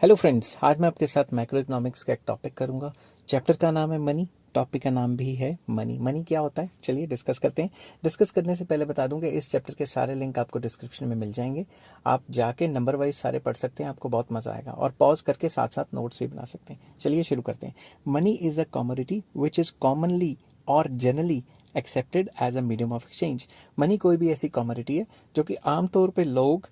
Hello friends, आज मैं आपके साथ मैक्रो इकोनॉमिक्स का एक टॉपिक करूंगा। चैप्टर का नाम है मनी, टॉपिक का नाम भी है मनी। मनी क्या होता है, चलिए डिस्कस करते हैं। डिस्कस करने से पहले बता दूं कि इस चैप्टर के सारे लिंक आपको डिस्क्रिप्शन में मिल जाएंगे। आप जाके नंबर वाइज सारे पढ़ सकते हैं, आपको बहुत मजा आएगा और पॉज करके साथ साथ नोट्स भी बना सकते हैं। चलिए शुरू करते हैं। Money is a commodity which is commonly or generally accepted as a medium of exchange. Money कोई भी ऐसी कमोडिटी है जो कि आमतौर पर लोग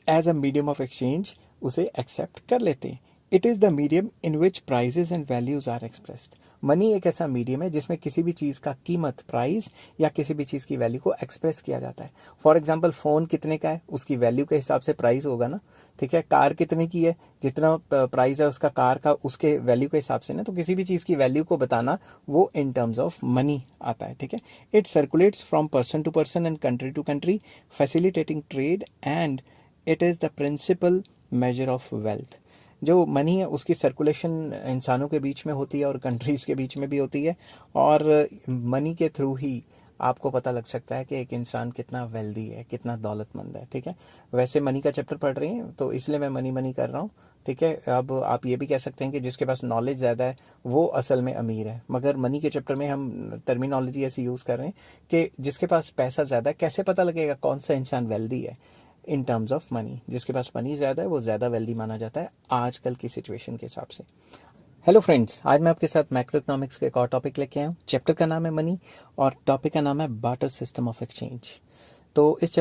as a medium of exchange उसे एक्सेप्ट कर लेते हैं। It is the medium in which prices and values are expressed. Money एक ऐसा मीडियम है जिसमें किसी भी चीज़ का कीमत, प्राइस या किसी भी चीज़ की वैल्यू को एक्सप्रेस किया जाता है। फॉर एग्जाम्पल, फ़ोन कितने का है उसकी वैल्यू के हिसाब से प्राइस होगा ना, ठीक है। कार कितने की है, जितना प्राइस है उसका कार का, उसके वैल्यू के हिसाब से ना। तो किसी भी चीज़ की वैल्यू को बताना वो इन टर्म्स ऑफ मनी आता है, ठीक है। It circulates from person to person and country to country, facilitating trade and it is the principal measure of wealth. जो मनी है उसकी सर्कुलेशन इंसानों के बीच में होती है और कंट्रीज़ के बीच में भी होती है, और मनी के थ्रू ही आपको पता लग सकता है कि एक इंसान कितना वेल्दी है, कितना दौलतमंद है, ठीक है। वैसे मनी का चैप्टर पढ़ रही हैं तो इसलिए मैं मनी मनी कर रहा हूँ, ठीक है। अब आप ये भी कह सकते हैं कि जिसके पास नॉलेज ज़्यादा है वो असल में अमीर है, मगर मनी के चैप्टर में हम टर्मिनोलॉजी ऐसी यूज़ कर रहे हैं कि जिसके पास पैसा ज़्यादा है, कैसे पता लगेगा कौन सा इंसान वेल्दी है। इन टर्म्स ऑफ मनी, जिसके पास मनी ज़्यादा है वो ज़्यादा वेल्दी माना जाता है आजकल की सिचुएशन के हिसाब से। हेलो फ्रेंड्स, आज मैं आपके साथ मैक्रो इकोनॉमिक्स का एक और टॉपिक लेके आया हूँ। चैप्टर का नाम है मनी और टॉपिक का नाम है बार्टर सिस्टम ऑफ एक्सचेंज। तो इस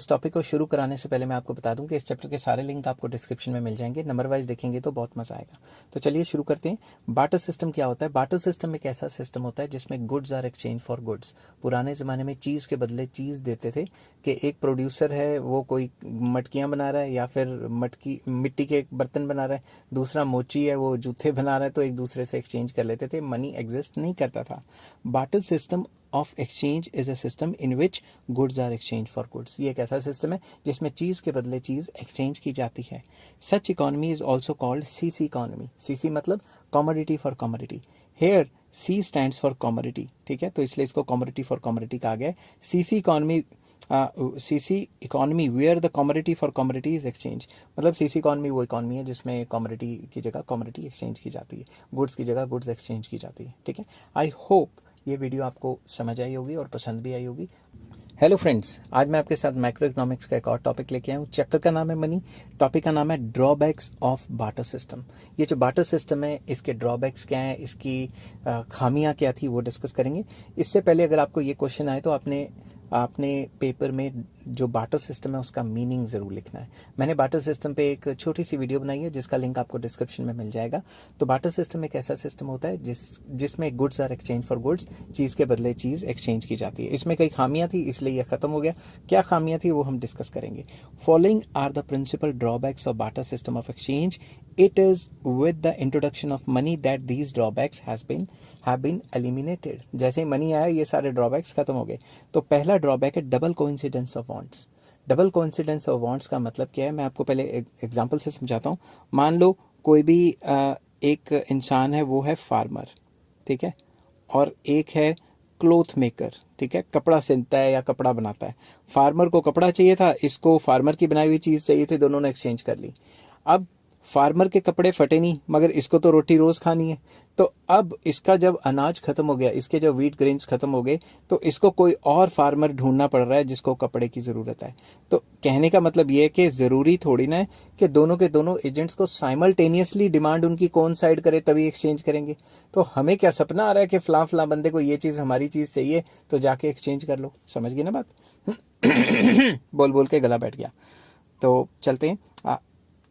टॉपिक को शुरू कराने से पहले मैं आपको बता दूं कि इस चैप्टर के सारे लिंक आपको डिस्क्रिप्शन में मिल जाएंगे। नंबर वाइज देखेंगे तो बहुत मजा आएगा। तो चलिए शुरू करते हैं। बार्टर सिस्टम क्या होता है? बार्टर सिस्टम एक ऐसा सिस्टम होता है जिसमें goods are exchange for goods. पुराने ज़माने में चीज़ के बदले चीज़ देते थे, कि एक प्रोड्यूसर है वो कोई मटकियाँ बना रहा है या फिर मिट्टी के बर्तन बना रहा है, दूसरा मोची है वो जूते बना रहा है, तो एक दूसरे से एक्सचेंज कर लेते थे। मनी एग्जिस्ट नहीं करता था। Barter system of exchange is a system in which goods are exchange for goods. ये एक ऐसा सिस्टम है जिसमें चीज़ के बदले चीज़ एक्सचेंज की जाती है। Such economy is also called CC economy. CC मतलब commodity for commodity. Here C stands for commodity, ठीक है, तो इसलिए इसको कॉमोडिटी फॉर कॉमोडिटी कहा गया है। CC economy where the commodity for commodity is exchange. मतलब सीसी इकोनॉमी वो इकोनॉमी है जिसमें कॉमोडिटी की जगह कॉमोडिटी एक्सचेंज की जाती है, गुड्स की जगह गुड्स एक्सचेंज की जाती है, ठीक है। आई होप ये वीडियो आपको समझ आई होगी और पसंद भी आई होगी। हेलो फ्रेंड्स, आज मैं आपके साथ मैक्रो इकोनॉमिक्स का एक और टॉपिक लेके आया हूँ। चैप्टर का नाम है मनी, टॉपिक का नाम है ड्रॉबैक्स ऑफ बार्टर सिस्टम। ये जो बार्टर सिस्टम है इसके ड्रॉबैक्स क्या हैं, इसकी खामियां क्या थी, वो डिस्कस करेंगे। इससे पहले अगर आपको ये क्वेश्चन आए तो आपने आपने पेपर में जो बार्टर सिस्टम है उसका मीनिंग ज़रूर लिखना है। मैंने बार्टर सिस्टम पे एक छोटी सी वीडियो बनाई है जिसका लिंक आपको डिस्क्रिप्शन में मिल जाएगा। तो बार्टर सिस्टम एक ऐसा सिस्टम होता है जिसमें goods are exchange for goods, चीज़ के बदले चीज़ एक्सचेंज की जाती है। इसमें कई खामियां थी इसलिए यह ख़त्म हो गया। क्या खामियां थी वो हम डिस्कस करेंगे। Following are the principal drawbacks of barter system of exchange. It is with the introduction of money that these drawbacks have been eliminated. जैसे ही मनी आया ये सारे ड्रॉबैक्स खत्म हो गए। तो पहला ड्रॉबैक है double coincidence of wants. Double coincidence of wants का मतलब क्या है, मैं आपको पहले एक एग्जांपल से समझाता हूँ। मान लो कोई भी एक इंसान है, वो है फार्मर, ठीक है, और एक है क्लोथ मेकर, ठीक है, कपड़ा सिलता है या कपड़ा बनाता है। फार्मर को कपड़ा चाहिए था, इसको फार्मर की बनाई हुई चीज़ चाहिए थी, दोनों ने एक्सचेंज कर ली। अब फार्मर के कपड़े फटे नहीं, मगर इसको तो रोटी रोज खानी है। तो अब इसका जब अनाज खत्म हो गया, इसके जब व्हीट ग्रेन्स खत्म हो गए, तो इसको कोई और फार्मर ढूंढना पड़ रहा है जिसको कपड़े की जरूरत है। तो कहने का मतलब यह है कि जरूरी थोड़ी ना है कि दोनों के दोनों एजेंट्स को साइमल्टेनियसली डिमांड उनकी कौन साइड करे तभी एक्सचेंज करेंगे। तो हमें क्या सपना आ रहा है कि फलां फलां बंदे को ये चीज हमारी चीज चाहिए तो जाके एक्सचेंज कर लो। समझ गए ना बात? बोल बोल के गला बैठ गया। तो चलते हैं।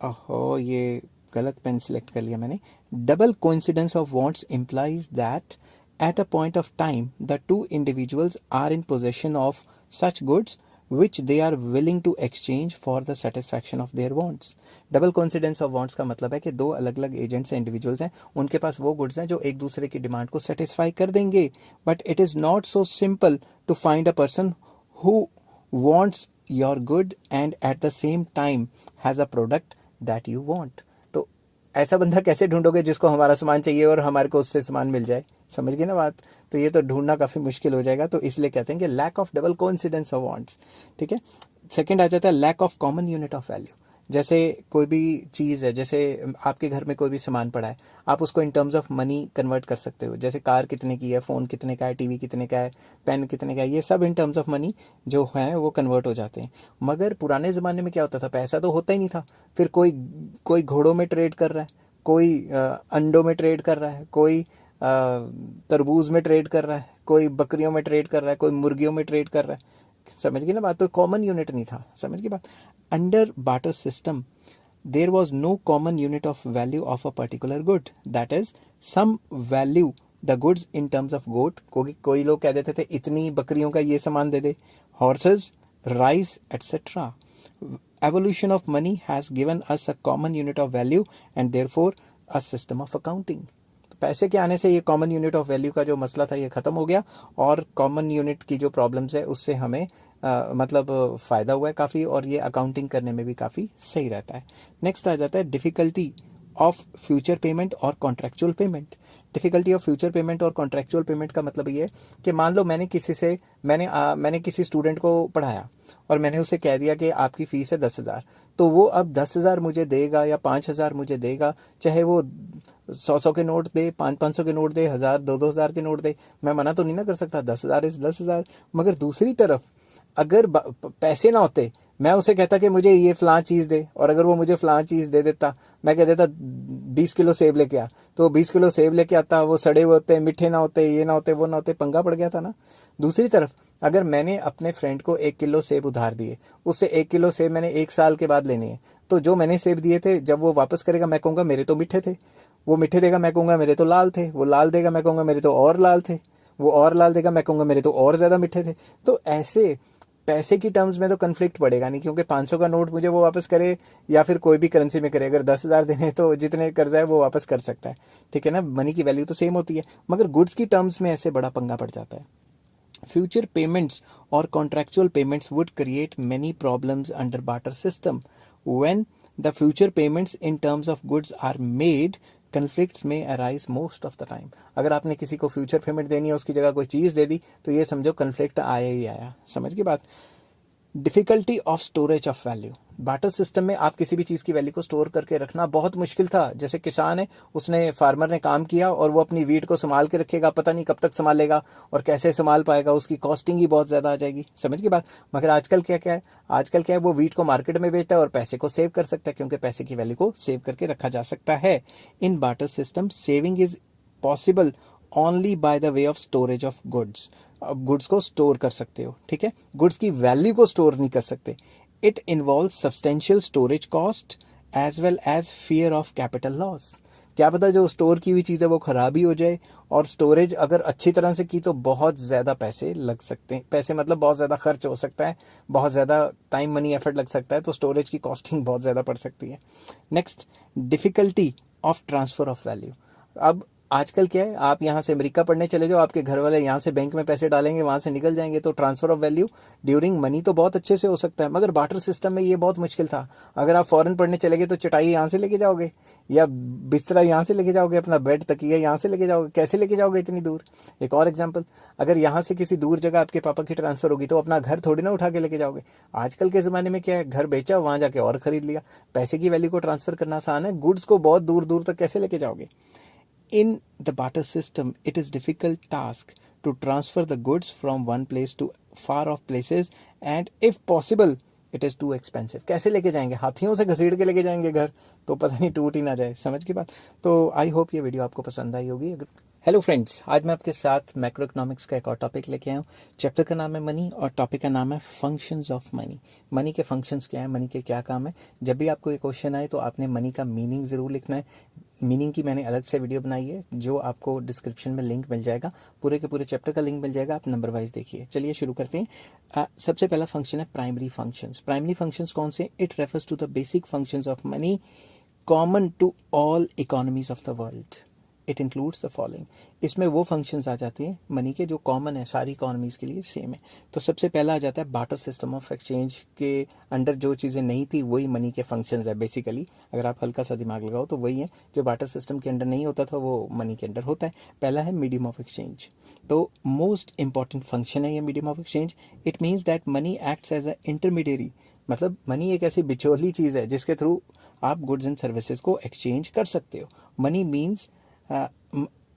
ओहो, ये गलत पेन सिलेक्ट कर लिया मैंने। Double coincidence of wants implies that at a point of time the two individuals are in possession of such goods which they are willing to exchange for the satisfaction of their wants. Double coincidence of wants का मतलब है कि दो अलग अलग agents हैं, individuals हैं, उनके पास वो गुड्स हैं जो एक दूसरे की डिमांड को सेटिस्फाई कर देंगे। But it is not so simple to find a person who wants your good and at the same time has a product that you want. तो ऐसा बंदा कैसे ढूंढोगे जिसको हमारा सामान चाहिए और हमारे को उससे सामान मिल जाए? समझ गए ना बात? तो ये तो ढूंढना काफ़ी मुश्किल हो जाएगा। तो इसलिए कहते हैं कि lack of double coincidence of wants, ठीक है। सेकंड आ जाता है lack of common unit of value. जैसे कोई भी चीज़ है, जैसे आपके घर में कोई भी सामान पड़ा है, आप उसको इन टर्म्स ऑफ मनी कन्वर्ट कर सकते हो। जैसे कार कितने की है, फ़ोन कितने का है, टीवी कितने का है, पेन कितने का है, ये सब इन टर्म्स ऑफ मनी जो है वो कन्वर्ट हो जाते हैं। मगर पुराने ज़माने में क्या होता था, पैसा तो होता ही नहीं था। फिर कोई कोई घोड़ों में ट्रेड कर रहा है, कोई अंडों में ट्रेड कर रहा है, कोई तरबूज में ट्रेड कर रहा है, कोई बकरियों में ट्रेड कर रहा है, कोई मुर्गियों में ट्रेड कर रहा है। समझ गए ना बात? तो कॉमन यूनिट नहीं था। समझ गए बात? Under barter system there was no common unit of value of a particular good, that is some value the goods in terms of goat, कोई लोग कह देते थे इतनी बकरियों का ये सामान दे दे, horses, rice, etc. Evolution of money has given us a common unit of value and therefore a system of accounting. पैसे के आने से ये कॉमन यूनिट ऑफ वैल्यू का जो मसला था ये ख़त्म हो गया, और कॉमन यूनिट की जो प्रॉब्लम्स है उससे हमें मतलब फ़ायदा हुआ है काफ़ी, और ये अकाउंटिंग करने में भी काफ़ी सही रहता है। नेक्स्ट आ जाता है डिफ़िकल्टी ऑफ फ्यूचर पेमेंट और contractual payment. Difficulty of future payment और कॉन्ट्रेक्चुअल पेमेंट का मतलब ये है कि मान लो मैंने किसी स्टूडेंट को पढ़ाया और मैंने उसे कह दिया कि आपकी फ़ीस है 10,000, तो वो अब 10,000 मुझे देगा या 5,000 मुझे देगा, चाहे वो 100 के नोट दे, 500 के नोट दे, 1,000 2,000 के नोट दे, मैं मना तो नहीं ना कर सकता। 10,000 इस 10,000। मगर दूसरी तरफ अगर पैसे ना होते, मैं उसे कहता कि मुझे ये फ़लाँ चीज़ दे, और अगर वो मुझे फ़लाँ चीज़ दे देता, मैं कह देता 20 किलो सेब लेके आ, तो 20 किलो सेब लेके आता, वो सड़े हुए होते, मीठे ना होते, ये ना होते, वो ना होते, पंगा पड़ गया था ना। दूसरी तरफ अगर मैंने अपने फ्रेंड को 1 किलो सेब उधार दिए, उससे 1 किलो सेब मैंने 1 साल के बाद लेने हैं, तो जो मैंने सेब दिए थे जब वो वापस करेगा मैं कहूँगा मेरे तो मीठे थे, वो मीठे देगा मैं कहूँगा मेरे तो लाल थे, वो लाल देगा मैं कहूँगा मेरे तो और लाल थे, वो और लाल देगा मैं कहूँगा मेरे तो और ज़्यादा मीठे थे। तो ऐसे पैसे की टर्म्स में तो कन्फ्लिक्ट पड़ेगा नहीं, क्योंकि 500 का नोट मुझे वो वापस करे या फिर कोई भी करेंसी में करे, अगर 10,000 देने तो जितने कर्जा है वो वापस कर सकता है। ठीक है ना, मनी की वैल्यू तो सेम होती है, मगर गुड्स की टर्म्स में ऐसे बड़ा पंगा पड़ जाता है। Future payments or contractual payments would create many problems under barter system. When the future payments in terms of goods are made, conflicts may arise most of the time. अगर आपने किसी को फ्यूचर पेमेंट देनी है, उसकी जगह कोई चीज़ दे दी, तो ये समझो कन्फ्लिक्ट आया ही आया। समझ की बात? Difficulty of storage of value. Barter system में आप किसी भी चीज़ की वैल्यू को स्टोर करके रखना बहुत मुश्किल था। जैसे किसान है, फार्मर ने काम किया और वो अपनी वीट को संभाल के रखेगा, पता नहीं कब तक संभालेगा और कैसे संभाल पाएगा, उसकी कॉस्टिंग ही बहुत ज़्यादा आ जाएगी। समझ की बात? मगर आजकल क्या है, वो वीट को मार्केट में बेचता है और पैसे को सेव कर सकता है, क्योंकि पैसे की वैल्यू को सेव करके रखा जा सकता है। In barter system saving is possible only by the way of storage of goods. अब गुड्स को स्टोर कर सकते हो, ठीक है, गुड्स की वैल्यू को स्टोर नहीं कर सकते। It involve substantial storage cost as well as fear of capital loss. क्या पता जो स्टोर की हुई चीज़ है वो ख़राब ही हो जाए, और स्टोरेज अगर अच्छी तरह से की तो बहुत ज़्यादा पैसे लग सकते हैं। पैसे मतलब बहुत ज़्यादा खर्च हो सकता है, बहुत ज़्यादा टाइम मनी एफर्ट लग सकता है, तो स्टोरेज की कॉस्टिंग बहुत ज़्यादा पड़ सकती है। Next, difficulty of transfer of value. अब आजकल क्या है, आप यहाँ से अमेरिका पढ़ने चले जाओ, आपके घर वाले यहाँ से बैंक में पैसे डालेंगे, वहाँ से निकल जाएंगे, तो transfer of value during money तो बहुत अच्छे से हो सकता है, मगर बार्टर सिस्टम में ये बहुत मुश्किल था। अगर आप फॉरेन पढ़ने चले गए तो चटाई यहाँ से लेके जाओगे, या बिस्तरा यहाँ से लेके जाओगे, अपना बेड तकिया यहाँ से लेके जाओगे, कैसे लेके जाओगे इतनी दूर? एक और एग्जाम्पल, अगर यहाँ से किसी दूर जगह आपके पापा की ट्रांसफ़र होगी तो अपना घर थोड़ी ना उठा के लेके जाओगे। आजकल के ज़माने में क्या है, घर बेचा, वहाँ जाके और ख़रीद लिया। पैसे की वैल्यू को ट्रांसफ़र करना आसान है, गुड्स को बहुत दूर दूर तक कैसे लेके जाओगे? In the barter system, it is difficult task to transfer the goods from one place to far off places, and if possible, it is too expensive. कैसे लेके जाएंगे? हाथियों से घसीट के लेके जाएंगे घर, तो पता नहीं टूट ही ना जाए। समझ की बात? तो आई होप ये वीडियो आपको पसंद आई होगी। हेलो फ्रेंड्स, आज मैं आपके साथ मैक्रो इकोनॉमिक्स का एक और टॉपिक लेके आया हूँ। चैप्टर का नाम है मनी और टॉपिक का नाम है फंक्शंस ऑफ मनी। मनी के फंक्शंस क्या है, मनी के क्या काम है। जब भी आपको ये क्वेश्चन आए तो आपने मनी का मीनिंग ज़रूर लिखना है। मीनिंग की मैंने अलग से वीडियो बनाई है, जो आपको डिस्क्रिप्शन में लिंक मिल जाएगा, पूरे के पूरे चैप्टर का लिंक मिल जाएगा, आप नंबर वाइज देखिए। चलिए शुरू करते हैं। सबसे पहला फंक्शन है प्राइमरी फंक्शंस। प्राइमरी फंक्शंस कौन से? It refers to the basic functions of money common to all economies of the world. It includes the following. इसमें वो फंक्शंस आ जाते हैं मनी के जो कॉमन है, सारी इकोनॉमीज़ के लिए सेम है। तो सबसे पहला आ जाता है बार्टर सिस्टम ऑफ एक्सचेंज के अंडर जो चीज़ें नहीं थी वही मनी के फंक्शंस है बेसिकली। अगर आप हल्का सा दिमाग लगाओ तो वही है, जो बार्टर सिस्टम के अंडर नहीं होता था वो मनी के अंडर होता है। पहला है मीडियम ऑफ एक्सचेंज। तो मोस्ट इंपॉर्टेंट फंक्शन है ये medium of exchange. It means that money acts as a intermediary, मतलब मनी एक ऐसी बिचौली चीज़ है जिसके थ्रू आप गुड्स एंड सर्विसेज को एक्सचेंज कर सकते हो. मनी मीन्स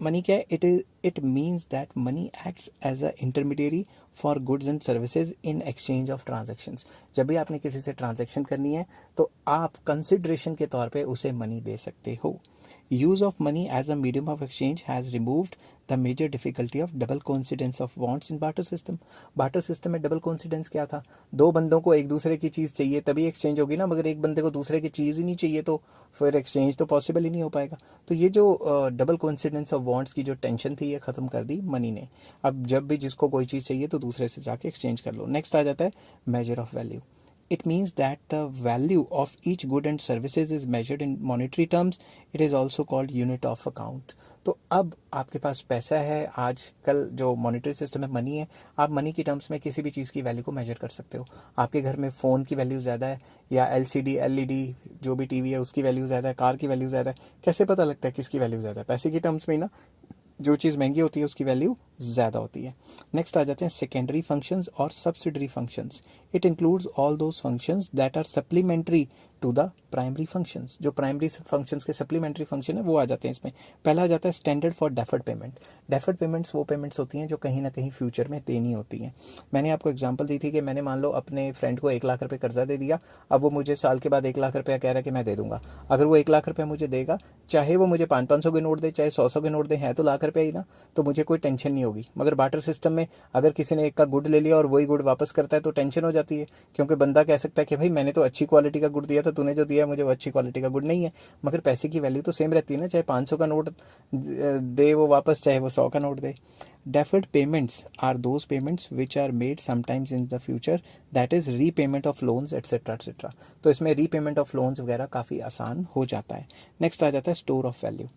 मनी क्या है? It means that money acts as a intermediary for goods and services in exchange of transactions. जब भी आपने किसी से ट्रांजेक्शन करनी है तो आप कंसिडरेशन के तौर पे उसे मनी दे सकते हो. Use of money as a medium of exchange has removed the major difficulty of double coincidence of wants in barter system. Barter system में डबल कोइंसिडेंस क्या था? दो बंदों को एक दूसरे की चीज़ चाहिए तभी एक्सचेंज होगी ना, मगर एक बंदे को दूसरे की चीज़ ही नहीं चाहिए तो फिर एक्सचेंज तो पॉसिबल ही नहीं हो पाएगा. तो ये जो डबल कोइंसिडेंस ऑफ वांट्स की जो टेंशन थी ये ख़त्म कर दी मनी ने. अब जब भी जिसको कोई चीज़ चाहिए तो दूसरे से जाके एक्सचेंज कर लो. नेक्स्ट आ जाता है measure of value. It means that the value of each good and services is measured in monetary terms. It is also called unit of account. तो अब आपके पास पैसा है, आजकल जो मॉनेटरी सिस्टम है मनी है, आप मनी की टर्म्स में किसी भी चीज़ की वैल्यू को मेजर कर सकते हो. आपके घर में फ़ोन की वैल्यू ज़्यादा है या LCD LED जो भी टीवी है उसकी वैल्यू ज़्यादा है, कार की वैल्यू ज़्यादा है, कैसे पता लगता है किसकी वैल्यू ज़्यादा है? पैसे की टर्म्स में ही ना. जो चीज़ महंगी होती है उसकी वैल्यू ज़्यादा होती है. नेक्स्ट आ जाते हैं सेकेंडरी फंक्शंस और subsidiary functions. It includes all those functions that are supplementary to the primary functions. जो प्राइमरी फंक्शंस के सप्लीमेंट्री फंक्शन है वो आ जाते हैं इसमें. पहला आ जाता है standard for deferred payment. Deferred payments वो पेमेंट्स होती हैं जो कहीं ना कहीं फ्यूचर में देनी होती हैं. मैंने आपको एग्जांपल दी थी कि मैंने मान लो अपने फ्रेंड को 1 लाख रुपए कर्जा दे दिया. अब वो मुझे साल के बाद 1 लाख रुपया कह रहा है कि मैं दे दूंगा. अगर वो 1 लाख रुपया मुझे देगा, चाहे वो मुझे 500 के नोट दे चाहे 100 के नोट दे, है तो लाख रुपया ही ना, तो मुझे कोई टेंशन नहीं होगी. मगर बार्टर सिस्टम में अगर किसी ने एक का गुड ले लिया और वही गुड वापस करता है तो टेंशन हो जाती है, क्योंकि बंदा कह सकता है कि भाई मैंने तो अच्छी क्वालिटी का गुड दिया था, तूने जो दिया मुझे वो अच्छी क्वालिटी का गुड नहीं है. मगर पैसे की वैल्यू तो सेम रहती है ना, चाहे 500 का नोट दे वो वापस, चाहे वो 100 का note they. Deferred payments are those payments which are made sometimes in the future, that is repayment of loans etc etc. तो इसमें repayment of loans वगैरह काफ़ी आसान हो जाता है. नेक्स्ट आ जाता है store of value.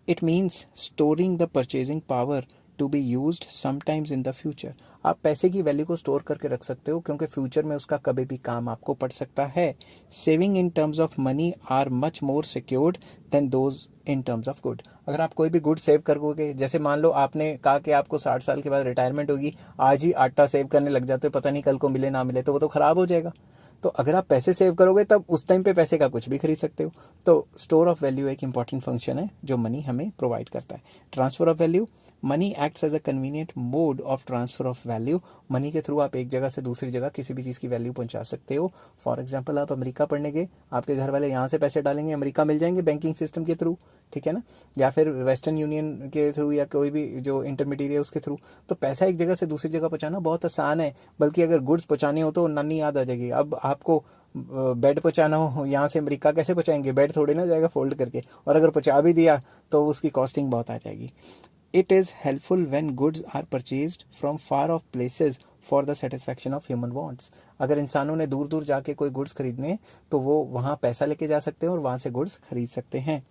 It means storing the purchasing power to be used sometimes in the future. आप पैसे की वैल्यू को स्टोर करके रख सकते हो क्योंकि फ्यूचर में उसका कभी भी काम आपको पड़ सकता है. Saving in terms of money are much more secured than those in terms of good. अगर आप कोई भी गुड सेव करोगे, जैसे मान लो आपने कहा कि आपको 60 साल के बाद रिटायरमेंट होगी, आज ही आटा सेव करने लग जाते हो, पता नहीं कल को मिले ना मिले, तो वो तो खराब हो जाएगा. तो अगर आप पैसे सेव करोगे तब उस टाइम पे पैसे का कुछ भी खरीद सकते हो. तो स्टोर ऑफ वैल्यू एक इंपॉर्टेंट फंक्शन है जो मनी हमें प्रोवाइड करता है. Transfer of value. Money acts as a convenient mode of transfer of value. Money के थ्रू आप एक जगह से दूसरी जगह किसी भी चीज़ की वैल्यू पहुंचा सकते हो. फॉर एग्जांपल आप अमेरिका पढ़ने गए, आपके घर वाले यहाँ से पैसे डालेंगे, अमेरिका मिल जाएंगे बैंकिंग सिस्टम के थ्रू, ठीक है ना, या फिर वेस्टर्न यूनियन के थ्रू या कोई भी जो इंटरमीडिएट है उसके थ्रू. तो पैसा एक जगह से दूसरी जगह पहुंचाना बहुत आसान है. बल्कि अगर गुड्स पहुंचाने हो तो नानी याद आ जाएगी. अब आपको बेड पहुंचाना हो यहाँ से अमेरिका, कैसे पहुंचाएंगे? बेड थोड़ी ना जाएगा फोल्ड करके, और अगर पहुंचा भी दिया तो उसकी कॉस्टिंग बहुत आ जाएगी. It is helpful when goods are purchased from far off places for the satisfaction of human wants. अगर इंसानों ने दूर दूर जाके कोई गुड्स खरीदने तो वो वहाँ पैसा लेके जा सकते हैं और वहाँ से गुड्स खरीद सकते हैं.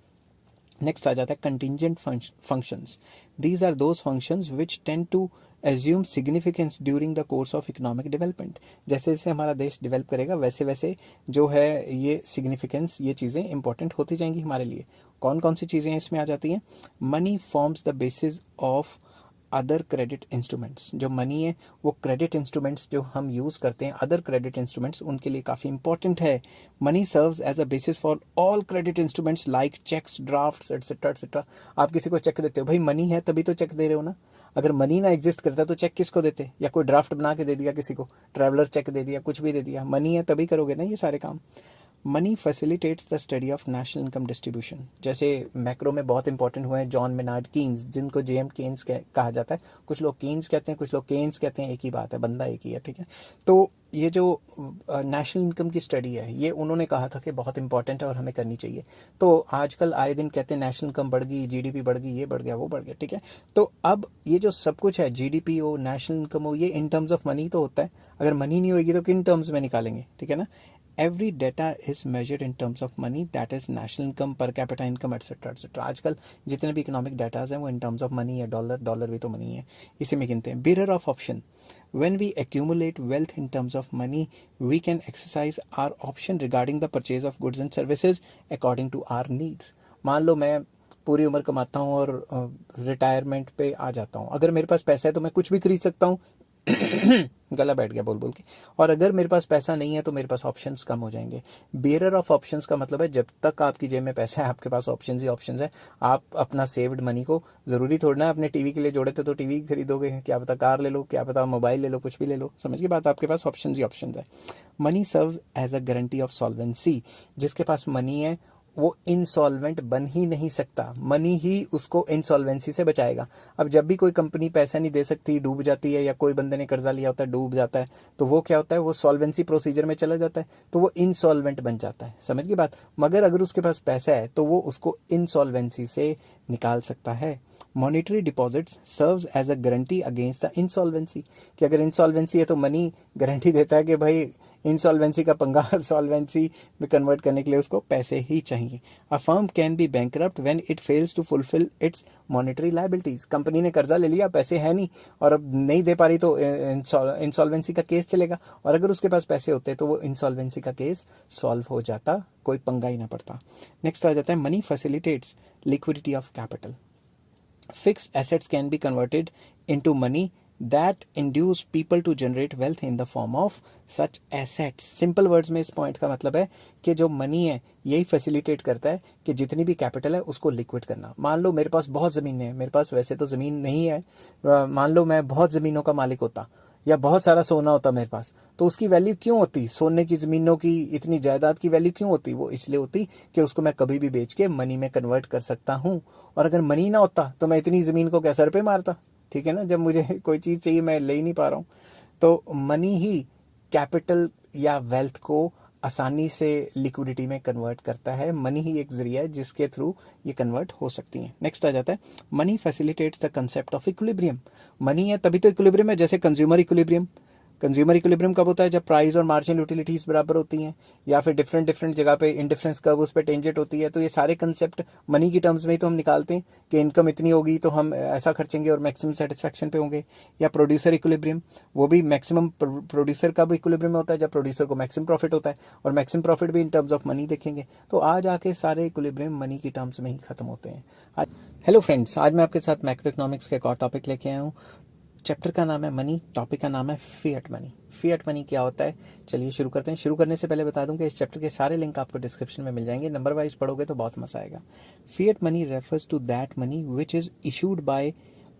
नेक्स्ट आ जाता है contingent functions. These are those functions which tend to assume significance during the course of economic development. जैसे जैसे हमारा देश डेवलप करेगा वैसे वैसे जो है ये सिग्निफिकेंस, ये चीज़ें इंपॉर्टेंट होती जाएंगी हमारे लिए. कौन कौन सी चीज़ें इसमें आ जाती हैं? Money forms the basis of other credit instruments. जो मनी है वो क्रेडिट इंस्ट्रूमेंट्स जो हम यूज़ करते हैं, अदर क्रेडिट इंस्ट्रूमेंट्स, उनके लिए काफ़ी इंपॉर्टेंट है. Money serves as a basis for all credit instruments like cheques, drafts et cetera et cetera. आप किसी को चेक देते हो, भाई मनी है तभी तो चेक दे रहे हो ना. अगर मनी ना एग्जिस्ट करता तो चेक किसको देते? या कोई ड्राफ्ट बना के दे दिया किसी को, ट्रैवलर चेक दे दिया, कुछ भी दे दिया. मनी है तभी करोगे ना ये सारे काम. Money facilitates the study of national income distribution. जैसे मैक्रो में बहुत इंपॉर्टेंट हुए हैं जॉन मेनार्ड कीन्स, जिनको जेएम केन्स कहा जाता है. कुछ लोग कीन्स कहते हैं, कुछ लोग केन्स कहते हैं, एक ही बात है, बंदा एक ही है, ठीक है. तो ये जो नेशनल इनकम की स्टडी है ये उन्होंने कहा था कि बहुत इंपॉर्टेंट है और हमें करनी चाहिए. तो आजकल आए दिन कहते हैं नेशनल इनकम बढ़ गई, जीडीपी बढ़ गई, ये बढ़ गया वो बढ़ गया, ठीक है. तो अब ये जो सब कुछ है, जीडीपी हो, नेशनल इनकम हो, ये इन टर्म्स ऑफ मनी तो होता है. अगर मनी नहीं होगी तो किन टर्म्स में निकालेंगे, ठीक है ना. Every data is measured in terms of money, that is national income, per capita income, etc etc. आजकल जितने भी इकोनॉमिक डाटाज हैं वो इन टर्म्स ऑफ मनी है. डॉलर भी तो मनी है, इसी में गिनते हैं. बिरर of option. When we accumulate wealth in terms of money, we can exercise our option regarding the purchase of goods and services according to our needs. मान लो मैं पूरी उम्र कमाता हूँ और रिटायरमेंट पे आ जाता हूँ, अगर मेरे पास पैसा है तो मैं कुछ भी खरीद सकता हूँ. गला बैठ गया बोल बोल के। और अगर मेरे पास पैसा नहीं है तो मेरे पास ऑप्शंस कम हो जाएंगे। बेयरर ऑफ ऑप्शंस का मतलब है जब तक आपकी जेब में पैसा है आपके पास ऑप्शंस ही ऑप्शंस है। आप अपना सेव्ड मनी को, जरूरी थोड़ा ना अपने टीवी के लिए जोड़े थे तो टीवी खरीदोगे, क्या पता कार ले लो, क्या पता मोबाइल ले लो, कुछ भी ले लो, समझ की बात, आपके पास ऑप्शंस ही ऑप्शंस है। Money serves as a guarantee of solvency. जिसके पास मनी है वो इंसॉल्वेंट बन ही नहीं सकता, मनी ही उसको इंसॉल्वेंसी से बचाएगा। अब जब भी कोई कंपनी पैसा नहीं दे सकती, डूब जाती है, या कोई बंदे ने कर्जा लिया होता है डूब जाता है, तो वो क्या होता है, वो सॉल्वेंसी प्रोसीजर में चला जाता है, तो वो इंसॉल्वेंट बन जाता है, समझ की बात। मगर अगर उसके पास पैसा है तो वो उसको इंसॉल्वेंसी से निकाल सकता है। Monetary deposits serves as a guarantee against the insolvency. कि अगर इंसॉल्वेंसी है तो मनी गारंटी देता है कि भाई इंसॉल्वेंसी का पंगा, सॉल्वेंसी में कन्वर्ट करने के लिए उसको पैसे ही चाहिए। A firm can be bankrupt when it fails to fulfil its monetary liabilities. Company ने कर्जा ले लिया, पैसे है नहीं और अब नहीं दे पा रही तो इंसॉल्वेंसी का केस चलेगा, और अगर उसके पास पैसे होते तो वो इंसॉल्वेंसी का केस सॉल्व हो जाता, कोई पंगा ही ना पड़ता। नेक्स्ट आ जाता है money facilitates liquidity of capital. Fixed assets can be converted into money that induce people to generate wealth in the form of such assets. Simple words में इस पॉइंट का मतलब है कि जो मनी है यही फैसिलिटेट करता है कि जितनी भी कैपिटल है उसको लिक्विड करना। मान लो मेरे पास बहुत ज़मीन है, मेरे पास वैसे तो ज़मीन नहीं है, मान लो मैं बहुत ज़मीनों का मालिक होता या बहुत सारा सोना होता मेरे पास, तो उसकी वैल्यू क्यों होती, सोने की ज़मीनों की इतनी जायदाद की वैल्यू क्यों होती, वो इसलिए होती कि उसको मैं कभी भी बेच के मनी में कन्वर्ट कर सकता हूँ। और अगर मनी ना होता तो मैं इतनी ज़मीन को क्या सर पे मारता, ठीक है ना, जब मुझे कोई चीज़ चाहिए मैं ले ही नहीं पा रहा हूँ। तो मनी ही कैपिटल या वेल्थ को आसानी से लिक्विडिटी में कन्वर्ट करता है। मनी ही एक जरिया है जिसके थ्रू ये कन्वर्ट हो सकती हैं। नेक्स्ट आ जाता है money facilitates the concept of equilibrium. Money है तभी तो इक्विलिब्रियम है, जैसे कंज्यूमर इक्विलिब्रियम। कंज्यूमर इक्विलिब्रियम कब होता है, जब प्राइस और मार्जिनल यूटिलिटीज बराबर होती हैं, या फिर डिफरेंट डिफरेंट जगह पे इंडिफरेंस कर्व उस पर टेंजेंट होती है। तो ये सारे कंसेप्ट मनी की टर्म्स में ही तो हम निकालते हैं कि इनकम इतनी होगी तो हम ऐसा खर्चेंगे और मैक्सिमम सेटिस्फैक्शन पे होंगे। या प्रोड्यूसर इक्विलिब्रियम, वो भी मैक्सिमम प्रोड्यूसर का भी इक्विलिब्रियम होता है जब प्रोड्यूसर को मैक्सिमम प्रॉफिट होता है, और मैक्सिमम प्रॉफिट भी इन टर्म्स ऑफ मनी देखेंगे। तो आज आके सारे इक्विलिब्रियम मनी की टर्म्स में ही खत्म होते हैं। हेलो फ्रेंड्स, आज मैं आपके साथ मैक्रो इकोनॉमिक्स का एक और टॉपिक लेके आया हूँ। चैप्टर का नाम है मनी, टॉपिक का नाम है फिएट मनी। फिएट मनी क्या होता है, चलिए शुरू करते हैं। शुरू करने से पहले बता दूं कि इस चैप्टर के सारे लिंक आपको डिस्क्रिप्शन में मिल जाएंगे, नंबर वाइज पढ़ोगे तो बहुत मजा आएगा। Fiat money refers to that money which is issued by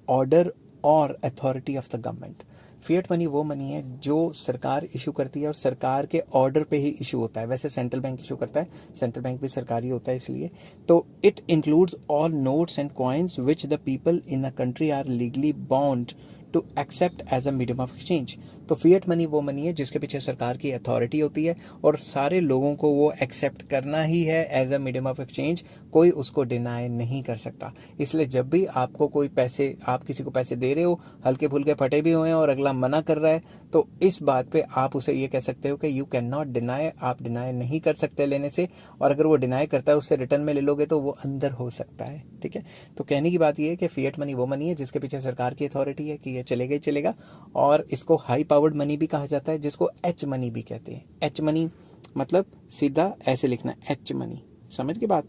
order or authority of the government. Fiat money वो मनी है जो सरकार इशू करती है और सरकार के ऑर्डर पे ही इशू होता है। वैसे सेंट्रल बैंक इशू करता है, सेंट्रल बैंक भी सरकारी होता है इसलिए। तो it includes all notes and coins which the people in a country are legally bound to accept as a medium of exchange. तो फिएट मनी वो मनी है जिसके पीछे सरकार की अथॉरिटी होती है और सारे लोगों को वो एक्सेप्ट करना ही है as a medium of exchange, कोई उसको डिनाई नहीं कर सकता। इसलिए जब भी आपको कोई पैसे, आप किसी को पैसे दे रहे हो, हल्के फुल्के फटे भी हुए हैं और अगला मना कर रहा है, तो इस बात पे आप उसे ये कह सकते हो कि यू कैन नॉट डिनाई, आप डिनाई नहीं कर सकते लेने से। और अगर वो डिनाई करता है उससे रिटर्न में ले लोगे तो वो अंदर हो सकता है, ठीक है। तो कहने की बात ये है कि फिएट मनी वो मनी है जिसके पीछे सरकार की अथॉरिटी है कि ये चलेगा ही चलेगा, और इसको हाई पावर्ड मनी भी कहा जाता है, जिसको एच मनी भी कहते हैं। एच मनी मतलब सीधा ऐसे लिखना, एच मनी, समझ की बात।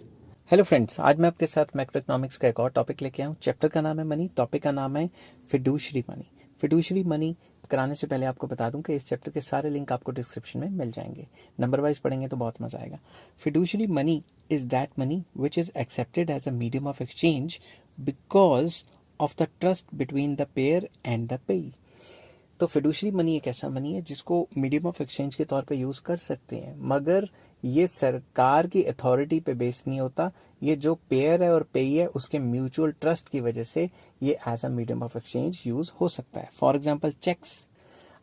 हेलो फ्रेंड्स, आज मैं आपके साथ मैक्रो इकोनॉमिक्स का एक और टॉपिक लेके आया हूँ। चैप्टर का नाम है मनी, टॉपिक का नाम है फिडुशरी मनी। फिडुशरी मनी कराने से पहले आपको बता दूं कि इस चैप्टर के सारे लिंक आपको डिस्क्रिप्शन में मिल जाएंगे, नंबर वाइज पढ़ेंगे तो बहुत मजा आएगा। Fiduciary money is that money which is accepted as a medium of exchange because of the trust between the payer and the payee. तो फिडुशरी मनी एक ऐसा मनी है जिसको मीडियम ऑफ एक्सचेंज के तौर पे यूज़ कर सकते हैं, मगर ये सरकार की अथॉरिटी पे बेस नहीं होता। ये जो पेयर है और पेई है उसके म्यूचुअल ट्रस्ट की वजह से ये as a medium of exchange use हो सकता है। For example cheques.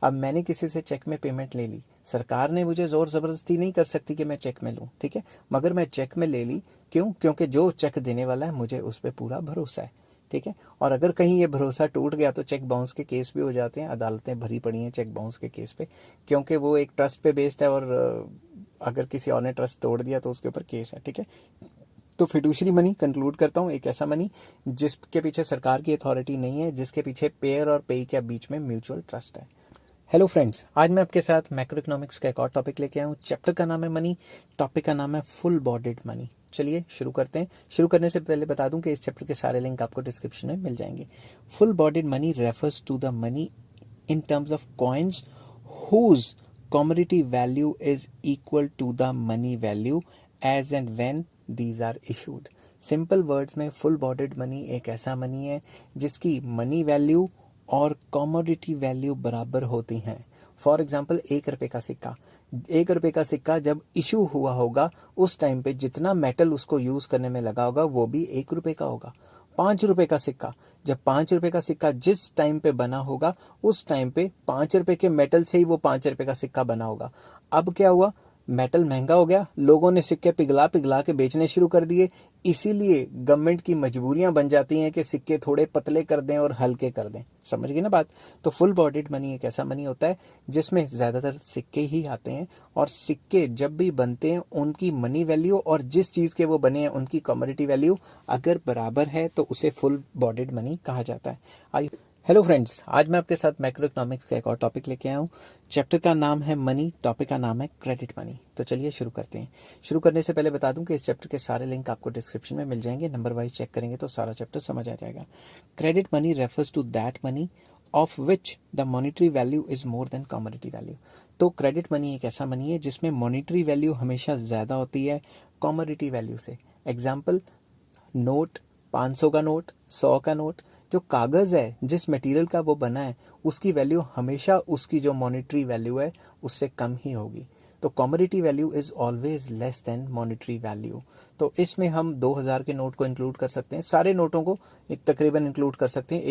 अब मैंने किसी से चेक में पेमेंट ले ली, सरकार ने मुझे जोर ज़बरदस्ती नहीं कर सकती कि मैं चेक में लूँ, ठीक है, मगर मैं चेक में ले ली। क्यों? क्योंकि जो चेक देने वाला है मुझे उस पर पूरा भरोसा है, ठीक है। और अगर कहीं ये भरोसा टूट गया तो चेक बाउंस के केस भी हो जाते हैं, अदालतें भरी पड़ी हैं चेक बाउंस के केस पे, क्योंकि वो एक ट्रस्ट पे बेस्ड है और अगर किसी और ने ट्रस्ट तोड़ दिया तो उसके ऊपर केस है, ठीक है। तो फिडुशरी मनी कंक्लूड करता हूँ एक ऐसा मनी जिसके पीछे सरकार की अथॉरिटी नहीं है, जिसके पीछे पेयर और पेई के बीच में म्यूचुअल ट्रस्ट है। हेलो फ्रेंड्स, आज मैं आपके साथ मैक्रो इकोनॉमिक्स का एक और टॉपिक लेके आया हूँ। चैप्टर का नाम है मनी, टॉपिक का नाम है फुल बॉडीड मनी। चलिए शुरू करते हैं। शुरू करने से पहले बता दूं कि इस चैप्टर के सारे लिंक आपको डिस्क्रिप्शन में मिल जाएंगे। Full bodied money refers to the money in terms of coins whose commodity value is equal to the money value as and when these are issued. Simple words में full bodied money एक ऐसा money है जिसकी money value और commodity value बराबर होती हैं. For example 1 रुपए का सिक्का, 1 रुपए का सिक्का जब इशू हुआ होगा उस टाइम पे जितना मेटल उसको यूज करने में लगा होगा वो भी 1 रुपए का होगा. 5 रुपए का सिक्का, जब 5 रुपए का सिक्का जिस टाइम पे बना होगा उस टाइम पे 5 रुपए के मेटल से ही वो 5 रुपए का सिक्का बना होगा. अब क्या हुआ, मेटल महंगा हो गया, लोगों ने सिक्के पिघला पिघला के बेचने शुरू कर दिए. इसीलिए गवर्नमेंट की मजबूरियां बन जाती हैं कि सिक्के थोड़े पतले कर दें और हल्के कर दें. समझ गए ना बात. तो फुल बॉडीड मनी एक ऐसा मनी होता है जिसमें ज्यादातर सिक्के ही आते हैं और सिक्के जब भी बनते हैं उनकी मनी वैल्यू और जिस चीज के वो बने हैं उनकी कमोडिटी वैल्यू अगर बराबर है तो उसे फुल बॉडीड मनी कहा जाता है. हेलो फ्रेंड्स, आज मैं आपके साथ मैक्रो इकोनॉमिक्स का एक और टॉपिक लेके आया हूँ. चैप्टर का नाम है मनी, टॉपिक का नाम है क्रेडिट मनी. तो चलिए शुरू करते हैं. शुरू करने से पहले बता दूं कि इस चैप्टर के सारे लिंक आपको डिस्क्रिप्शन में मिल जाएंगे. नंबर वाइज चेक करेंगे तो सारा चैप्टर समझ आ जाएगा. Credit money refers to that money of which the monetary value is more than commodity value. तो क्रेडिट मनी एक ऐसा मनी है जिसमें मॉनिटरी वैल्यू हमेशा ज्यादा होती है कमोडिटी वैल्यू से. एग्जाम्पल, नोट, 500 का नोट, 100 का नोट, जो कागज है जिस मटेरियल का वो बना है उसकी वैल्यू हमेशा उसकी जो मॉनेटरी वैल्यू है उससे कम ही होगी. तो commodity value is always less than monetary value. तो इसमें हम 2000 के नोट को इंक्लूड कर सकते हैं, सारे नोटों को एक तकरीबन इंक्लूड कर सकते हैं.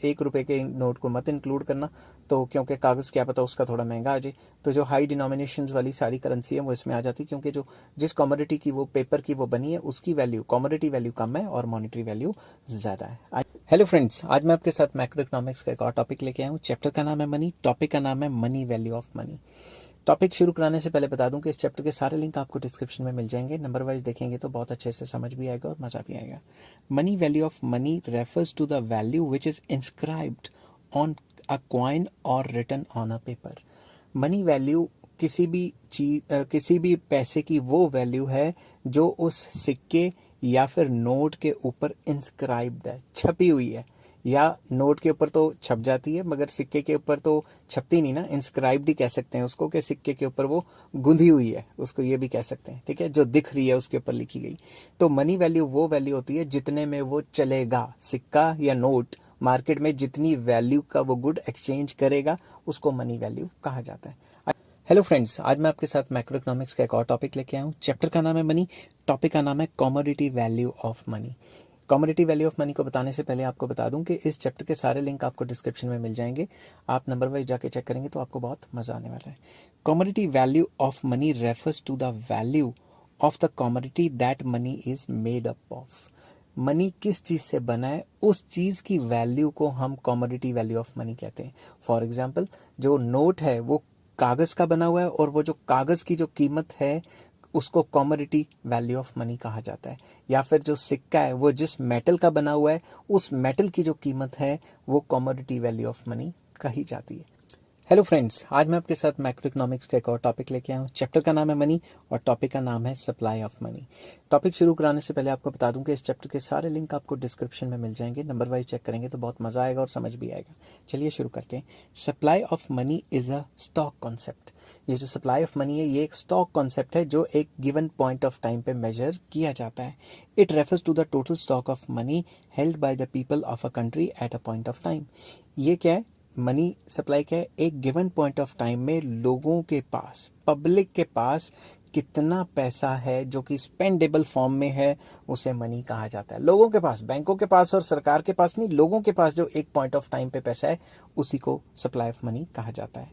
1 रुपए के नोट को मत इंक्लूड करना, तो क्योंकि कागज क्या पता उसका थोड़ा महंगा आ जाए. तो जो हाई डिनोमिनेशन वाली सारी करेंसी है वो इसमें आ जाती है, क्योंकि जो जिस कमोडिटी की वो पेपर की वो बनी है उसकी वैल्यू कमोडिटी वैल्यू कम है और मॉनेटरी वैल्यू ज्यादा है. हेलो फ्रेंड्स, आज मैं आपके साथ मैक्रो इकोनॉमिक्स का एक और टॉपिक लेके आया हूँ. चैप्टर का नाम है मनी, टॉपिक का नाम है money value of money. Topic शुरू कराने से पहले बता दूं कि इस चैप्टर के सारे लिंक आपको डिस्क्रिप्शन में मिल जाएंगे. नंबर वाइज देखेंगे तो बहुत अच्छे से समझ भी आएगा और मजा भी आएगा. Money value of money refers to the value which is inscribed on a coin or written on a paper. Money value किसी भी पैसे की वो वैल्यू है जो उस सिक्के या फिर नोट के ऊपर इंस्क्राइब्ड है, छपी हुई है. या नोट के ऊपर तो छप जाती है मगर सिक्के के ऊपर तो छपती नहीं ना, इंस्क्राइब्ड ही कह सकते हैं उसको, कि सिक्के के ऊपर वो गुंधी हुई है, उसको ये भी कह सकते हैं. ठीक है, जो दिख रही है उसके ऊपर लिखी गई. तो मनी वैल्यू वो वैल्यू होती है जितने में वो चलेगा. सिक्का या नोट मार्केट में जितनी वैल्यू का वो गुड एक्सचेंज करेगा उसको मनी वैल्यू कहा जाता है. हेलो फ्रेंड्स, आज मैं आपके साथ मैक्रो इकोनॉमिक्स का एक और टॉपिक लेके आया हूँ. चैप्टर का नाम है मनी, टॉपिक का नाम है commodity value of money. Commodity value of money को बताने से पहले आपको बता दूं कि इस चैप्टर के सारे लिंक आपको डिस्क्रिप्शन में मिल जाएंगे. आप नंबर वाइज जाके चेक करेंगे तो आपको बहुत मजा आने वाला है. Commodity value of money refers to the value of the commodity that money is made up of. Money किस चीज से बना है उस चीज की वैल्यू को हम कमोडिटी वैल्यू ऑफ मनी कहते हैं. फॉर एग्जाम्पल, जो नोट है वो कागज का बना हुआ है और वो जो कागज की जो कीमत है उसको कमोडिटी वैल्यू ऑफ मनी कहा जाता है. या फिर जो सिक्का है वो जिस मेटल का बना हुआ है उस मेटल की जो कीमत है वो कमोडिटी वैल्यू ऑफ मनी कही जाती है. हेलो फ्रेंड्स, आज मैं आपके साथ मैक्रो इकोनॉमिक्स का एक और टॉपिक लेके आया हूँ. चैप्टर का नाम है मनी और टॉपिक का नाम है सप्लाई ऑफ मनी. टॉपिक शुरू कराने से पहले आपको बता दूं कि इस चैप्टर के सारे लिंक आपको डिस्क्रिप्शन में मिल जाएंगे. नंबर वाइज चेक करेंगे तो बहुत मजा आएगा और समझ भी आएगा. चलिए शुरू करते हैं. Supply of money is a stock concept. ये जो सप्लाई ऑफ मनी है ये एक स्टॉक कॉन्सेप्ट है जो एक गिवन पॉइंट ऑफ टाइम पे मेजर किया जाता है. It refers to the total stock of money held by the people of a country at a point of time. ये क्या है, मनी सप्लाई क्या है, एक गिवन पॉइंट ऑफ टाइम में लोगों के पास, पब्लिक के पास कितना पैसा है जो कि स्पेंडेबल फॉर्म में है उसे मनी कहा जाता है. लोगों के पास, बैंकों के पास और सरकार के पास नहीं, लोगों के पास जो एक पॉइंट ऑफ टाइम पे पैसा है उसी को सप्लाई ऑफ मनी कहा जाता है.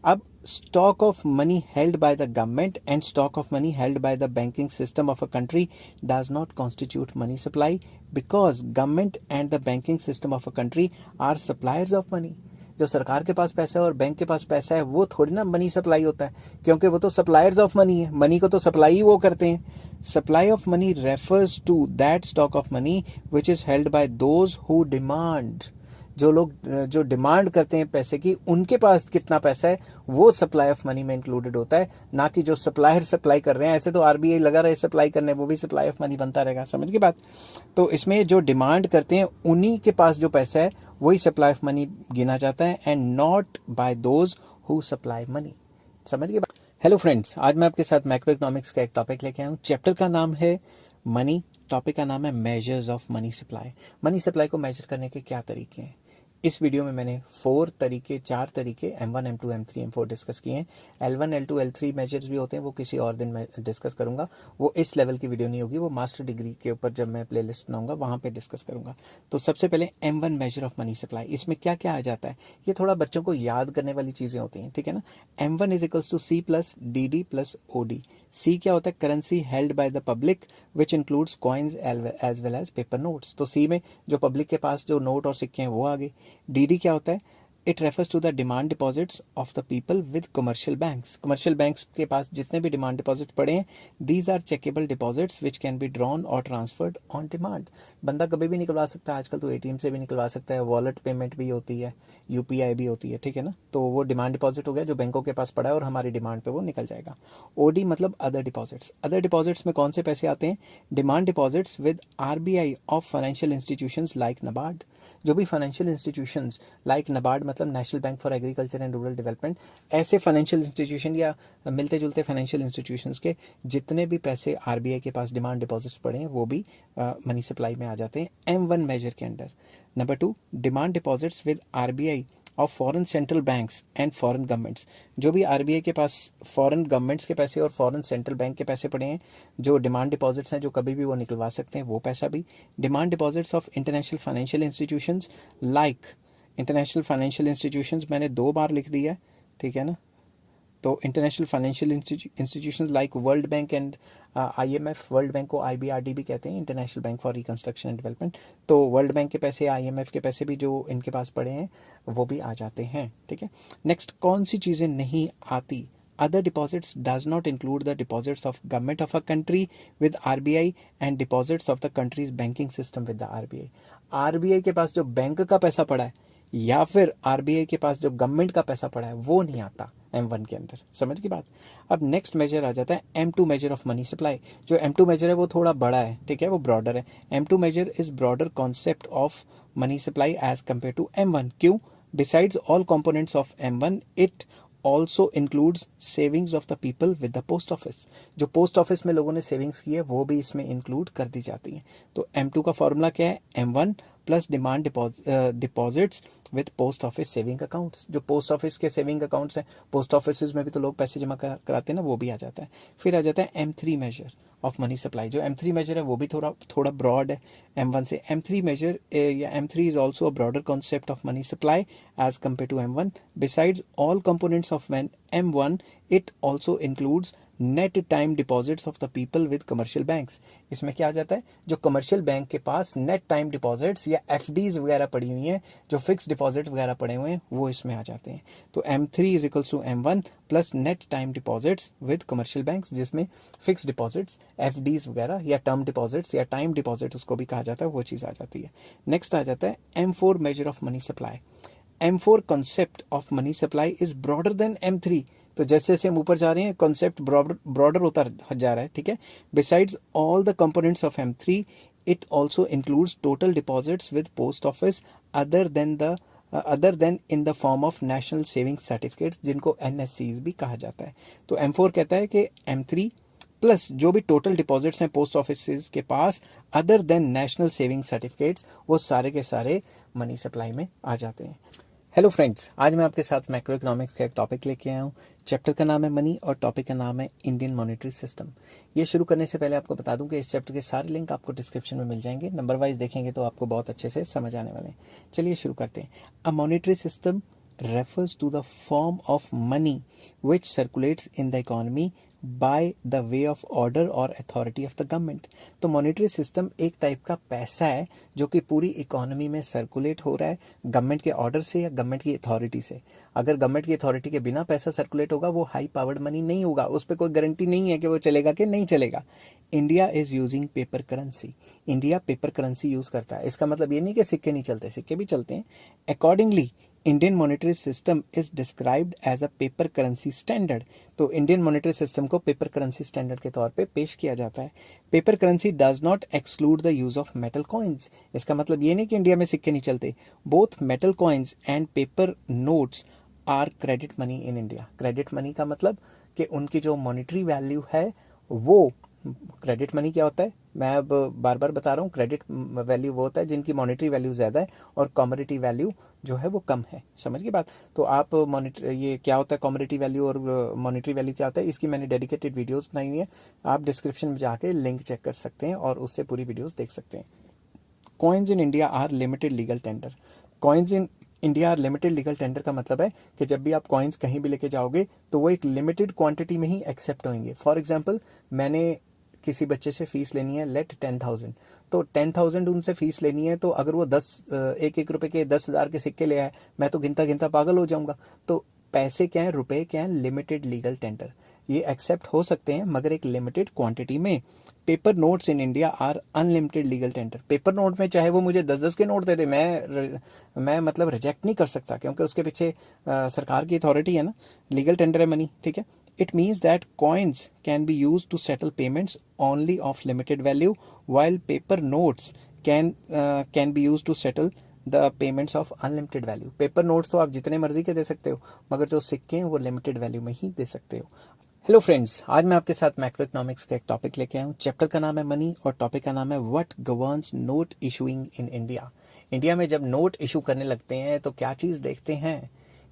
अब stock of money held by the government and stock of money held by the banking system of a country does not constitute money supply because government and the banking system of a country are suppliers of money. जो सरकार के पास पैसा है और bank के पास पैसा है वो थोड़ी ना मनी सप्लाई होता है, क्योंकि वो तो सप्लायर्स ऑफ मनी है. मनी को तो सप्लाई ही वो करते हैं. Supply of money refers to that stock of money which is held by those who demand. जो लोग जो डिमांड करते हैं पैसे की, उनके पास कितना पैसा है, वो सप्लाई ऑफ मनी में इंक्लूडेड होता है, ना कि जो सप्लायर सप्लाई कर रहे हैं। ऐसे तो आरबीआई लगा रहे सप्लाई करने, वो भी सप्लाई ऑफ मनी बनता रहेगा, समझ की बात। तो इसमें जो डिमांड करते हैं उन्हीं के पास जो पैसा है वही सप्लाई ऑफ मनी गिना जाता है, and not by those who supply money, समझ गए बात। हेलो फ्रेंड्स, आज मैं आपके साथ मैक्रो इकोनॉमिक्स का एक टॉपिक लेके आया हूँ। चैप्टर का नाम है मनी, टॉपिक का नाम है measures of money supply. Money supply को मेजर करने के क्या तरीके हैं। इस वीडियो में मैंने चार तरीके M1, M2, M3, M4 discuss किए हैं। L1, L2, L3 मेजर्स भी होते हैं, वो किसी और दिन मैं डिस्कस करूंगा। वो इस लेवल की वीडियो नहीं होगी, वो मास्टर डिग्री के ऊपर जब मैं प्लेलिस्ट बनाऊंगा वहां पे डिस्कस करूंगा। तो सबसे पहले M1 measure of money supply, इसमें क्या क्या आ जाता है, ये थोड़ा बच्चों को याद करने वाली चीजें होती हैं, ठीक है ना। M1 is equals to C plus DD plus OD। C क्या होता है, currency held by the public which includes coins as well as paper notes. तो C में जो पब्लिक के पास जो नोट और सिक्के हैं वो आ गए। DD क्या होता है, it refers to the demand deposits of the people with commercial banks. Commercial banks के पास जितने भी डिमांड डिपॉजिट पड़े हैं, these are checkable deposits which can be drawn और ट्रांसफर्ड ऑन डिमांड। बंदा कभी भी निकलवा सकता है, आजकल तो ATM से भी निकलवा सकता है, वॉलेट पेमेंट भी होती है, UPI भी होती है, ठीक है ना। तो वो डिमांड डिपॉजिट हो गया जो बैंकों के पास पड़ा है और हमारी डिमांड पे वो निकल जाएगा। OD मतलब अदर डिपॉजिट्स। अदर डिपॉजिट्स में कौन से पैसे आते हैं, demand deposits with RBI of financial institutions like NABARD. जो भी फाइनेंशियल इंस्टीट्यूशंस लाइक नबार्ड मतलब national bank for agriculture and rural development, ऐसे फाइनेंशियल इंस्टीट्यूशन या मिलते जुलते फाइनेंशियल इंस्टीट्यूशंस के जितने भी पैसे RBI के पास डिमांड डिपॉजिट्स पड़े हैं वो भी मनी सप्लाई में आ जाते हैं M1 मेजर के under. Number 2, demand deposits with RBI of foreign central banks and foreign governments. जो भी RBI के पास फॉरेन गवर्नमेंट्स के पैसे और फॉरेन सेंट्रल बैंक के पैसे पड़े हैं, जो डिमांड डिपॉजिट्स हैं, जो कभी भी वो निकलवा सकते हैं, वो पैसा भी। Demand deposits of international financial institutions like, international financial institutions मैंने 2 बार लिख दिया है, ठीक है ना। तो international financial institutions like world bank and IMF, world bank को IBRD भी कहते हैं, international bank for reconstruction and development. तो वर्ल्ड बैंक के पैसे, IMF के पैसे भी जो इनके पास पड़े हैं वो भी आ जाते हैं, ठीक है। नेक्स्ट, कौन सी चीज़ें नहीं आती, other deposits does not include the deposits of government of a country with RBI and deposits of the country's banking system with the RBI। RBI के पास जो बैंक का पैसा पड़ा है या फिर RBI के पास जो गवर्नमेंट का पैसा पड़ा है वो नहीं आता M1 के अंदर, समझ की बात। अब नेक्स्ट मेजर आ जाता है M2 measure of money supply. जो M2 मेजर है वो थोड़ा बड़ा है, ठीक है, वो ब्रॉडर है। M2 measure is broader concept of money supply as compare to M1। क्यों, besides all components of M1 it also includes savings of the people with the post office. जो पोस्ट ऑफिस में लोगों ने savings की है वो भी इसमें इंक्लूड कर दी जाती है। तो M2 का फॉर्मूला क्या है, M1 plus demand deposits with post office saving accounts. जो पोस्ट ऑफिस के सेविंग अकाउंट्स हैं, पोस्ट ऑफिस में भी तो लोग पैसे जमा कराते हैं ना, वो भी आ जाता है। फिर आ जाता है M3 measure of money supply. जो M3 मेजर है वो भी थोड़ा ब्रॉड है M1 से। M3 मेजर या M3 is also a broader concept of money supply as compare to M1। Besides all components of M1 it also includes net time deposits of the people with commercial banks. इसमें क्या आ जाता है, जो commercial bank के पास net time deposits या FDs वगैरह पड़ी हुई हैं, जो फिक्स डिपॉजिट वगैरह पड़े हुए हैं, वो इसमें आ जाते हैं। तो M3 is equals to M1 plus net time deposits with commercial banks, जिसमें फिक्स डिपॉजिट्स, FDs वगैरह या टर्म डिपॉजिट्स या टाइम डिपॉजिट उसको भी कहा जाता है, वो चीज़ आ जाती है। नेक्स्ट आ जाता है M4 measure of money supply. M4 concept of money supply is broader then M3। तो जैसे जैसे हम ऊपर जा रहे हैं कॉन्सेप्ट ब्रॉडर होता जा रहा है, ठीक है। Besides all the components of M3 it also includes total deposits with post office other then in the form of national saving certificates, जिनको NSCs भी कहा जाता है। तो M4 कहता है कि M3 प्लस जो भी टोटल डिपॉजिट्स हैं पोस्ट ऑफिस के पास other than national saving certificates, वो सारे के सारे मनी सप्लाई में आ जाते हैं। हेलो फ्रेंड्स, आज मैं आपके साथ मैक्रो इकोनॉमिक्स का एक टॉपिक लेके आया हूँ। चैप्टर का नाम है मनी और टॉपिक का नाम है इंडियन मॉनेटरी सिस्टम। ये शुरू करने से पहले आपको बता दूं कि इस चैप्टर के सारे लिंक आपको डिस्क्रिप्शन में मिल जाएंगे। नंबर वाइज देखेंगे तो आपको बहुत अच्छे से समझ आने वाले हैं। चलिए शुरू करते हैं। A monetary system refers to the form of money which circulates in the economy bye the way of order or authority of the government. तो मॉनेटरी सिस्टम एक टाइप का पैसा है जो कि पूरी इकोनॉमी में सर्कुलेट हो रहा है गवर्नमेंट के ऑर्डर से या गवर्नमेंट की अथॉरिटी से। अगर गवर्नमेंट की अथॉरिटी के बिना पैसा सर्कुलेट होगा वो हाई पावर्ड मनी नहीं होगा, उस पर कोई गारंटी नहीं है कि वो चलेगा कि नहीं चलेगा। India is using paper currency. India paper currency use करता है। इसका मतलब ये नहीं कि सिक्के नहीं चलते, सिक्के भी चलते हैं। Accordingly Indian monetary system is described as a paper currency standard. तो इंडियन मॉनेटरी सिस्टम को पेपर करेंसी स्टैंडर्ड के तौर पे पेश किया जाता है। Paper currency does not exclude the use of metal coins. इसका मतलब ये नहीं कि इंडिया में सिक्के नहीं चलते। Both metal coins and paper notes are credit money in India. Credit money का मतलब कि उनकी जो मॉनेटरी वैल्यू है वो, क्रेडिट मनी क्या होता है मैं अब बार बार बता रहा हूँ, क्रेडिट वैल्यू वो होता है जिनकी मॉनेटरी वैल्यू ज़्यादा है और कमोडिटी वैल्यू जो है वो कम है। समझ गए बात। तो आप ये क्या होता है कमोडिटी वैल्यू और मॉनेटरी वैल्यू क्या होता है, इसकी मैंने डेडिकेटेड वीडियोस बनाई हुई है, आप डिस्क्रिप्शन में जाके लिंक चेक कर सकते हैं और उससे पूरी वीडियोस देख सकते हैं। Coins in India are limited legal tender. Coins in India are limited legal tender का मतलब है कि जब भी आप कॉइन्स कहीं भी लेके जाओगे तो वो एक लिमिटेड क्वांटिटी में ही एक्सेप्ट होंगे। फॉर एग्जांपल मैंने किसी बच्चे से फीस लेनी है लेट 10,000, तो 10,000 उनसे फीस लेनी है, तो अगर वो 1 रुपए के 10,000 के सिक्के ले आए, मैं तो गिनता गिनता पागल हो जाऊंगा। तो पैसे क्या है, रुपए क्या है, लिमिटेड लीगल टेंडर, ये एक्सेप्ट हो सकते हैं मगर एक लिमिटेड क्वांटिटी में। Paper notes in India are unlimited legal tender. Paper note में चाहे वो मुझे 10-10 के नोट दे दे, मैं मतलब रिजेक्ट नहीं कर सकता क्योंकि उसके पीछे सरकार की अथॉरिटी है ना, लीगल टेंडर है मनी, ठीक है। It means that coins can be used to settle payments only of limited value, while paper notes can be used to settle the payments of unlimited value. Paper notes तो आप जितने मर्जी के दे सकते हो मगर जो सिक्के हैं वो लिमिटेड वैल्यू में ही दे सकते हो। हेलो फ्रेंड्स, आज मैं आपके साथ मैक्रो इकोनॉमिक्स का एक टॉपिक लेके आया हूँ। चैप्टर का नाम है मनी और टॉपिक का नाम है what governs note issuing in India. India में जब नोट इशू करने लगते हैं तो क्या चीज़ देखते हैं,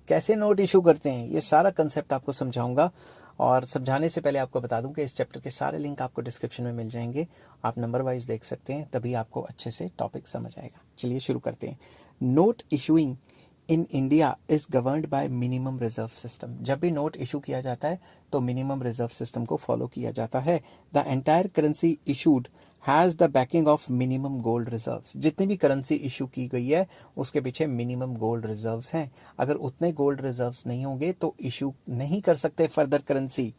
कैसे नोट इशू करते हैं, ये सारा कंसेप्ट आपको समझाऊंगा। और समझाने से पहले आपको बता दूं कि इस चैप्टर के सारे लिंक आपको डिस्क्रिप्शन में मिल जाएंगे, आप नंबर वाइज देख सकते हैं, तभी आपको अच्छे से टॉपिक समझ आएगा। चलिए शुरू करते हैं। Note issuing in India is governed bye minimum reserve system. जब भी नोट इशू किया जाता है तो मिनिमम रिजर्व सिस्टम को फॉलो किया जाता है। The entire currency issued has the banking of minimum gold reserves. जितनी भी करेंसी इशू की गई है उसके पीछे मिनिमम गोल्ड रिजर्व्स हैं। अगर उतने गोल्ड रिजर्व्स नहीं होंगे तो इशू नहीं कर सकते further currency.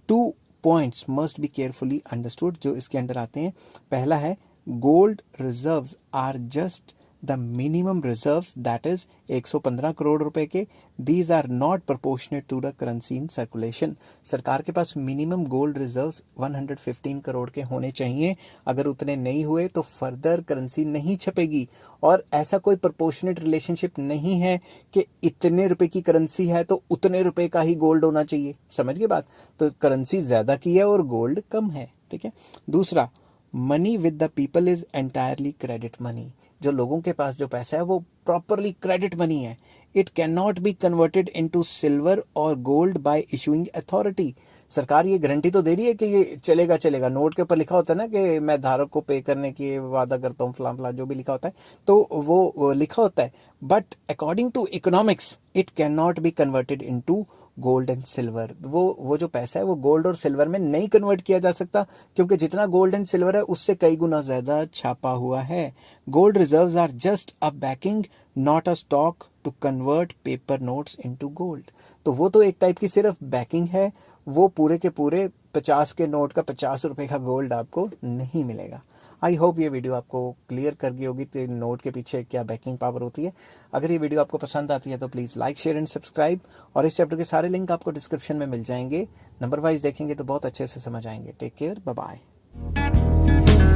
2 points must be carefully understood जो इसके अंडर आते हैं। पहला है gold reserves are just the minimum reserves, that is 115 crore रुपए के। These are not proportionate to the currency in circulation. सरकार के पास मिनिमम गोल्ड रिजर्व्स 115 करोड़ के होने चाहिए। अगर उतने नहीं हुए तो फर्दर करेंसी नहीं छपेगी। और ऐसा कोई प्रोपोर्शनेट रिलेशनशिप नहीं है कि इतने रुपए की करेंसी है तो उतने रुपए का ही गोल्ड होना चाहिए। समझ गए बात। तो करेंसी ज्यादा की है और गोल्ड कम है, ठीक है। दूसरा, money with the people is entirely credit money. जो लोगों के पास जो पैसा है वो प्रॉपरली क्रेडिट मनी है। It can not be converted into silver और गोल्ड बाय इशूइंग अथॉरिटी। सरकार ये गारंटी तो दे रही है कि ये चलेगा चलेगा, नोट के ऊपर लिखा होता है ना कि मैं धारक को पे करने की वादा करता हूँ, फलां फलां जो भी लिखा होता है तो वो लिखा होता है। But according to economics it can not be converted into gold and silver. वो जो पैसा है वो गोल्ड और सिल्वर में नहीं कन्वर्ट किया जा सकता क्योंकि जितना गोल्ड एंड सिल्वर है उससे कई गुना ज्यादा छापा हुआ है। Gold reserves are just a backing not a stock to convert paper notes into gold. तो वो तो एक टाइप की सिर्फ बैकिंग है, वो पूरे के पूरे 50 के नोट का 50 रुपए का गोल्ड आपको नहीं मिलेगा। आई होप ये वीडियो आपको क्लियर कर गई होगी कि नोट के पीछे क्या बैकिंग पावर होती है। अगर ये वीडियो आपको पसंद आती है तो please like share and subscribe. और इस चैप्टर के सारे लिंक आपको डिस्क्रिप्शन में मिल जाएंगे, नंबर वाइज देखेंगे तो बहुत अच्छे से समझ आएंगे। Take care, bye bye.